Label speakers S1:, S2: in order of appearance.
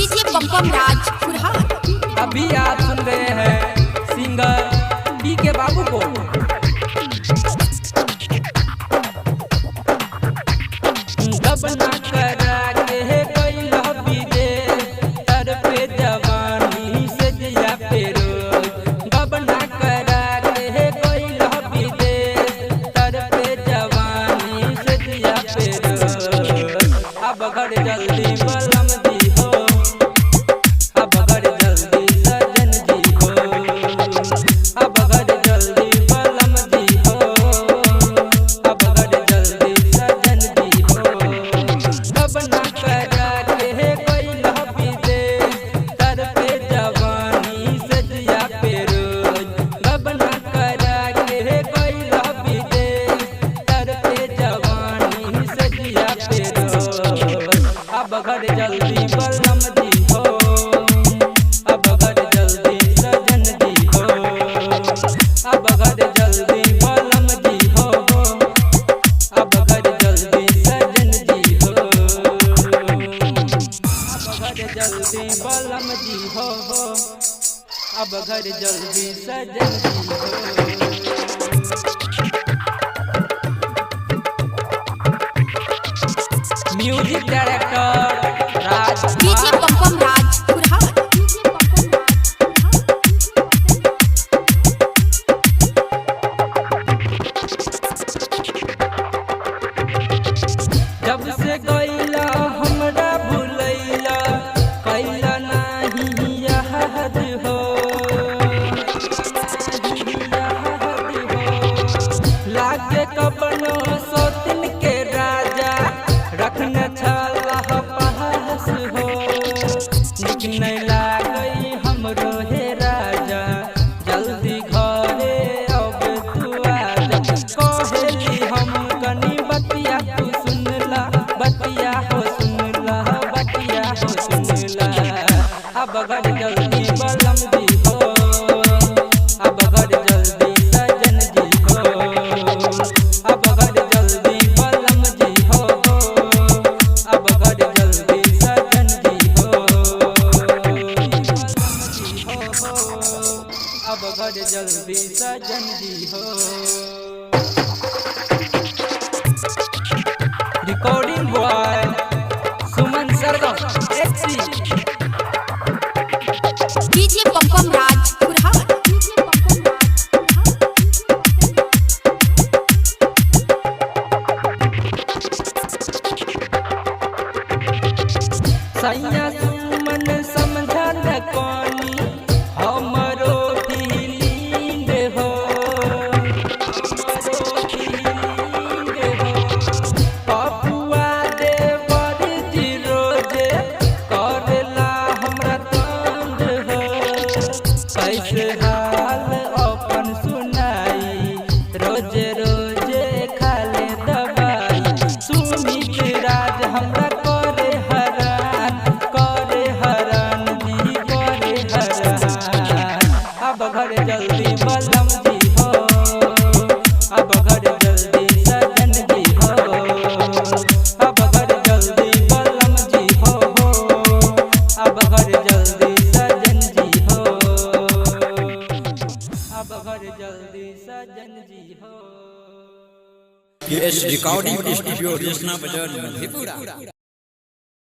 S1: DJ pompom राज कुरहान।
S2: अभी आप सुन रहे हैं सिंगर बी के बाबू को। दबना करा के कोई लहबी दे तर पे जवानी से जिया पे रोज। दबना करा के कोई लहबी दे तर पे जवानी से जिया पे रोज। अब घर जल्दी बलम दी हो, अब घर जल्दी सजन जी हो, अब घर जल्दी बलम जी हो, अब घर जल्दी सजन जी हो। दबना करा के कोई लहबी दे तर पे जवानी से जिया पे रोज। दबना करा के कोई लहबी दे तर पे जवानी से जिया पे रोज। अब घर जल्दी बलम जी हो, अब घर जल्दी सजन जी हो, अब घर जल्दी बलम जी हो, अब घर जल्दी सजन जी हो, अब घर जल्दी बलम जी हो, अब घर जल्दी सजन जी हो। म्यूजिक डायरेक्टर राज
S1: डीजे पम्पम राज कुरहान।
S2: जब से गईला हमरा भूलैला कैला नाही याद हो, लागे कबनो सोतिन के राजा रखने छला पास हो। निक नहीं लागई हमरो हे राजा जल्दी घरे अब तू आजा। कहेली हम कनी बतिया तू सुनला, बतिया हो सुनला, बतिया हो सुनला। अब घर जल्दी बलम जी हो, अब घर जल्दी सजन जी हो, अब घर जल्दी बलम जी हो, अब घर जल्दी सजन जी हो, अब घर जल्दी सजन जी हो। रिकॉर्डिंग बॉय सुमन सरगम एक्सी।
S1: डीजे पम्पम राज कुरहान।
S2: सैया सुमन समझा न कोनी हमरो फीलिंग हो, हमरो फीलिंग हो। पपुआ दे बड़ जी रोजे करेला हमरा तंग हो। कैसे हाल अपन सुनाई रोजे रोजे खाले दवाई। सुमित राज हमरा करे हरान, करे हरान जी करे हरान। अब घर जल्दी बलम जी हो, अब घर जल्दी सजन जी हो, अब घर जल्दी बलम जी हो, अब घर जल्दी सजन जी हो, अब घर जल्दी सजन जी हो।
S3: यस रिकॉर्डिंग स्टूडियो रेसना बाजार मधेपुरा।